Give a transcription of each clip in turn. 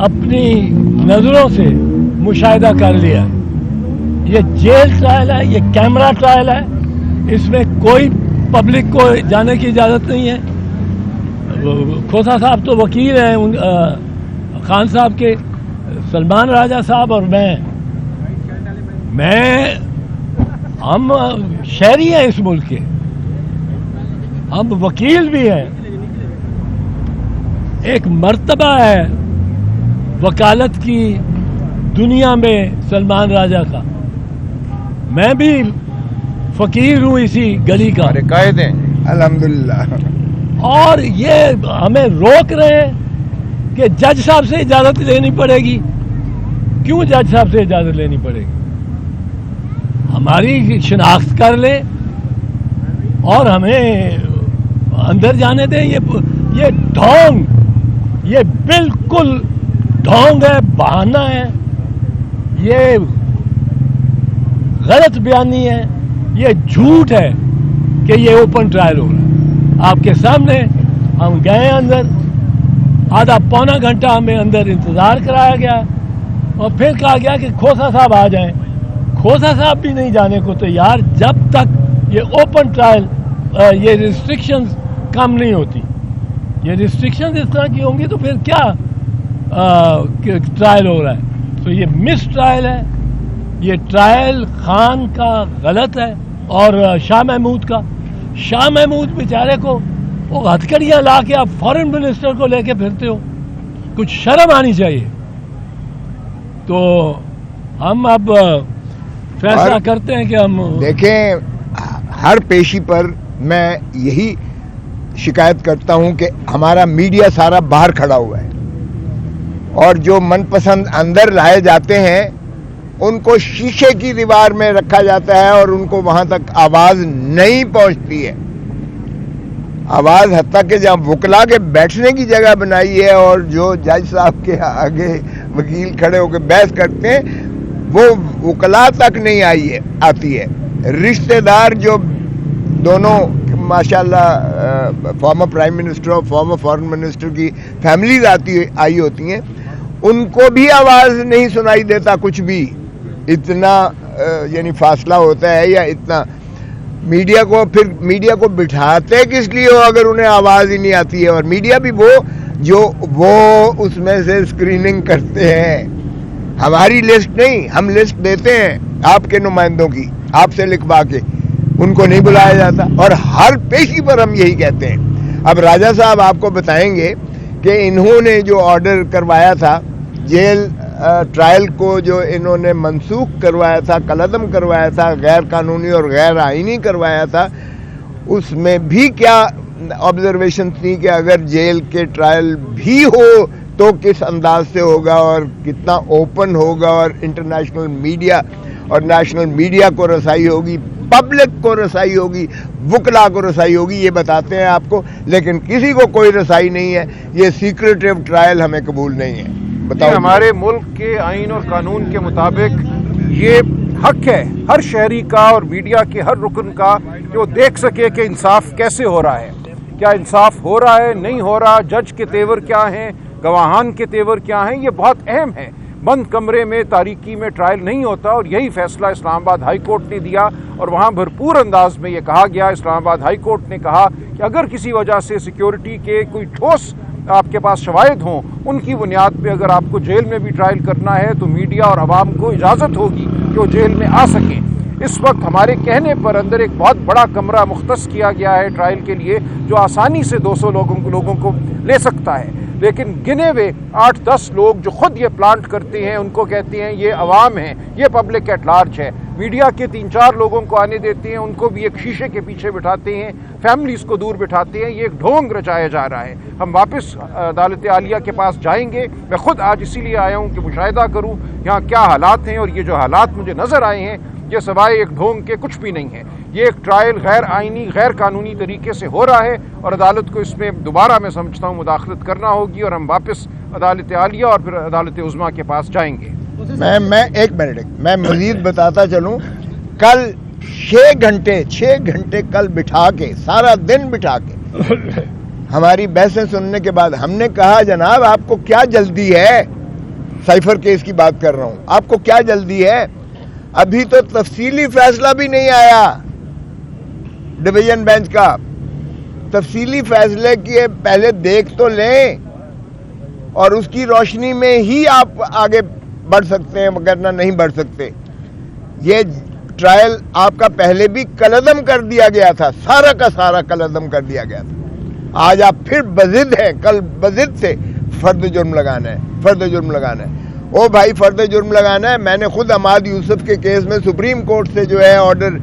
अपनी नज़रों से मुशाहिदा कर लिया है। ये जेल ट्रायल है, ये कैमरा ट्रायल है, इसमें कोई पब्लिक को जाने की इजाज़त नहीं है। खोसा साहब तो वकील हैं खान साहब के, सलमान राजा साहब और हम शहरी हैं इस मुल्क के, हम वकील भी हैं। एक मर्तबा है वकालत की दुनिया में सलमान राजा का, मैं भी फकीर हूँ इसी गली का। कायदे अल्हम्दुलिल्लाह। और ये हमें रोक रहे हैं कि जज साहब से इजाज़त लेनी पड़ेगी। क्यों जज साहब से इजाज़त लेनी पड़ेगी? हमारी शिनाख्त कर ले और हमें अंदर जाने दें। ये ढोंग, ये बिल्कुल ढोंग है, बहाना है, ये गलत बयानी है, ये झूठ है कि ये ओपन ट्रायल हो रहा है। आपके सामने हम गए अंदर, आधा पौना घंटा हमें अंदर इंतज़ार कराया गया और फिर कहा गया कि खोसा साहब आ जाएं। खोसा साहब भी नहीं जाने को तैयार जब तक ये ओपन ट्रायल, ये रिस्ट्रिक्शंस कम नहीं होती। ये रिस्ट्रिक्शंस इस तरह की होंगी तो फिर क्या ट्रायल हो रहा है? तो ये मिस ट्रायल है, ये ट्रायल खान का गलत है और शाह महमूद बेचारे को वो हथकड़ियाँ ला के आप फॉरेन मिनिस्टर को लेके फिरते हो, कुछ शर्म आनी चाहिए। तो हम अब फैसला करते हैं कि हम देखें, हर पेशी पर मैं यही शिकायत करता हूं कि हमारा मीडिया सारा बाहर खड़ा हुआ है और जो मनपसंद अंदर लाए जाते हैं उनको शीशे की दीवार में रखा जाता है और उनको वहां तक आवाज नहीं पहुंचती है। आवाज हत्ता कि जहां वकला के बैठने की जगह बनाई है और जो जज साहब के आगे वकील खड़े होकर बहस करते हैं वो वकला तक नहीं आती है। रिश्तेदार जो दोनों माशाल्लाह फॉर्मर प्राइम मिनिस्टर और फॉर्मर फॉरेन मिनिस्टर की फैमिलीज आई होती हैं, उनको भी आवाज नहीं सुनाई देता कुछ भी। इतना यानी फासला होता है या इतना मीडिया को बिठाते किस लिए हो अगर उन्हें आवाज ही नहीं आती है? और मीडिया भी वो उसमें से स्क्रीनिंग करते हैं। हमारी लिस्ट नहीं, हम लिस्ट देते हैं आपके नुमाइंदों की, आपसे लिखवा के, उनको नहीं बुलाया जाता। और हर पेशी पर हम यही कहते हैं। अब राजा साहब आपको बताएंगे कि इन्होंने जो ऑर्डर करवाया था जेल ट्रायल को, जो इन्होंने मनसूख करवाया था, कलअदम करवाया था, गैर कानूनी और गैर आईनी करवाया था, उसमें भी क्या ऑब्जर्वेशन थी कि अगर जेल के ट्रायल भी हो तो किस अंदाज से होगा और कितना ओपन होगा और इंटरनेशनल मीडिया और नेशनल मीडिया को रसाई होगी, पब्लिक को रसाई होगी, वकला को रसाई होगी, ये बताते हैं आपको। लेकिन किसी को कोई रसाई नहीं है। ये सीक्रेटिव ट्रायल हमें कबूल नहीं है। बताओ। हमारे मुल्क के आइन और कानून के मुताबिक ये हक है हर शहरी का और मीडिया के हर रुकन का जो देख सके कि इंसाफ कैसे हो रहा है, क्या इंसाफ हो रहा है, नहीं हो रहा, जज के तेवर क्या हैं, गवाहान के तेवर क्या हैं। ये बहुत अहम है। बंद कमरे में तारीकी में ट्रायल नहीं होता और यही फैसला इस्लामाबाद हाई कोर्ट ने दिया और वहाँ भरपूर अंदाज में ये कहा गया, इस्लामाबाद हाई कोर्ट ने कहा कि अगर किसी वजह से सिक्योरिटी के कोई ठोस आपके पास शवाहिद हों, उनकी बुनियाद पे अगर आपको जेल में भी ट्रायल करना है तो मीडिया और आवाम को इजाज़त होगी कि वो जेल में आ सकें। इस वक्त हमारे कहने पर अंदर एक बहुत बड़ा कमरा मुख्तस किया गया है ट्रायल के लिए, जो आसानी से 200 लोगों को ले सकता है। लेकिन गिने हुए 8-10 लोग जो खुद ये प्लांट करते हैं, उनको कहते हैं ये अवाम है, ये पब्लिक एट लार्ज है। मीडिया के 3-4 लोगों को आने देते हैं, उनको भी एक शीशे के पीछे बिठाते हैं, फैमिलीज को दूर बिठाते हैं। ये एक ढोंग रचाया जा रहा है। हम वापस अदालत आलिया के पास जाएंगे। मैं खुद आज इसीलिए आया हूँ कि मुशाहिदा करूँ यहाँ क्या हालात हैं, और ये जो हालात मुझे नज़र आए हैं ये सवाए एक ढोंग के कुछ भी नहीं है। ये एक ट्रायल गैर आइनी गैर कानूनी तरीके से हो रहा है और अदालत को इसमें दोबारा मैं समझता हूँ मुदाखलत करना होगी और हम वापस अदालत आलिया और फिर अदालत उज़्मा के पास जाएंगे। मैं एक मिनट मैं मजीद बताता चलूँ। कल 6 घंटे कल बिठा के, सारा दिन बिठा के हमारी बहसें सुनने के बाद हमने कहा जनाब आपको क्या जल्दी है, साइफर केस की बात कर रहा हूं। आपको क्या जल्दी है? अभी तो तफसीली फैसला भी नहीं आया डिवीजन बेंच का। तफसीली फैसले के पहले देख तो लें और उसकी रोशनी में ही आप आगे बढ़ सकते हैं, वरना नहीं बढ़ सकते। ये ट्रायल आपका पहले भी कलअदम कर दिया गया था, सारा का सारा कलअदम कर दिया गया था। आज आप फिर बजिद हैं, कल बजिद से फर्द जुर्म लगाना है, फर्द जुर्म लगाना है। ओ भाई, फर्द जुर्म लगाना है। मैंने खुद अमाद यूसुफ के केस में सुप्रीम कोर्ट से जो है ऑर्डर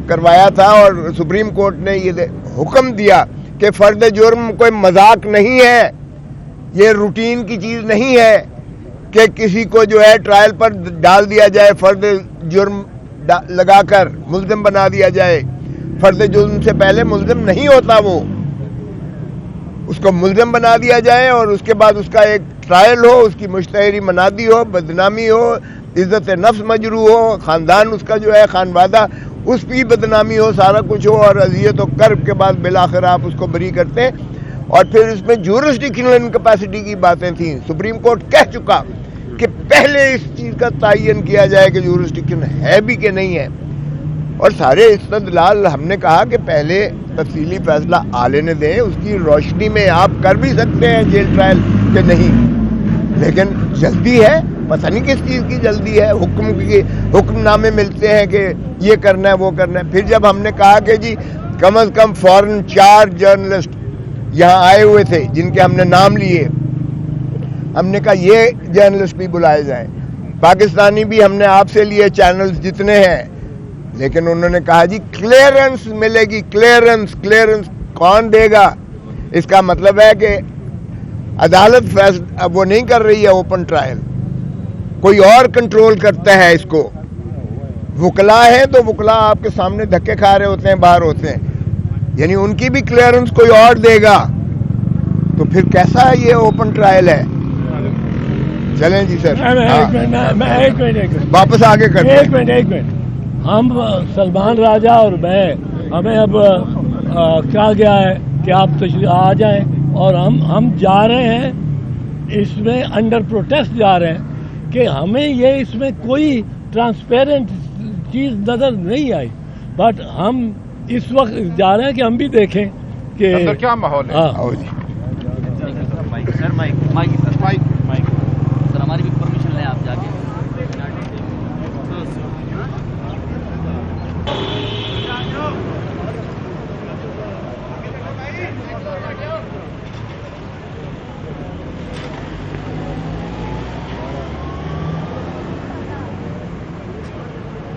करवाया था और सुप्रीम कोर्ट ने ये हुक्म दिया कि फर्द जुर्म कोई मजाक नहीं है, ये रूटीन की चीज नहीं है कि किसी को जो है ट्रायल पर डाल दिया जाए, फर्द जुर्म लगाकर मुल्जिम बना दिया जाए। फर्द जुर्म से पहले मुल्जिम नहीं होता, वो उसको मुल्जिम बना दिया जाए और उसके बाद उसका एक ट्रायल हो, उसकी मुश्तहरी मनादी हो, बदनामी हो, इज्जत नफ्स मजरू हो, खानदान उसका जो है खानवादा उस भी बदनामी हो, सारा कुछ हो और अजियत और कर्ब के बाद बिलाखिर आप उसको बरी करते हैं। और फिर इसमें ज्यूरिसडिक्शनल इनकैपेसिटी की बातें थी। सुप्रीम कोर्ट कह चुका कि पहले इस चीज का तयन किया जाए कि ज्यूरिसडिक्शन है भी कि नहीं है, और सारे इस्तदलाल हमने कहा कि पहले तफसीली फैसला आ लेने दें, उसकी रोशनी में आप कर भी सकते हैं जेल ट्रायल के नहीं, लेकिन जल्दी है, पता नहीं किस चीज़ की जल्दी है। हुक्मनामे मिलते हैं कि ये करना है वो करना है। फिर जब हमने कहा कि जी कम अज़ कम फॉरेन 4 जर्नलिस्ट यहाँ आए हुए थे जिनके हमने नाम लिए, हमने कहा ये जर्नलिस्ट भी बुलाए जाएं। पाकिस्तानी भी हमने आपसे लिए चैनल्स जितने हैं, लेकिन उन्होंने कहा जी क्लियरेंस मिलेगी, क्लियरेंस कौन देगा? इसका मतलब है कि अदालत फैसला अब वो नहीं कर रही है ओपन ट्रायल, कोई और कंट्रोल करता है इसको। वकला है तो वकला आपके सामने धक्के खा रहे होते हैं, बाहर होते हैं, यानी उनकी भी क्लियरेंस कोई और देगा, तो फिर कैसा ये ओपन ट्रायल है? चलें जी सर, एक मिनट वापस आगे करते हैं। एक मिनट हम सलमान राजा और मैं, हमें अब कहा गया है कि आप आ जाएं और हम जा रहे हैं इसमें अंडर प्रोटेस्ट जा रहे हैं कि हमें ये इसमें कोई ट्रांसपेरेंट चीज़ नज़र नहीं आई, बट हम इस वक्त जा रहे हैं कि हम भी देखें कि अंदर क्या माहौल है। हाँ।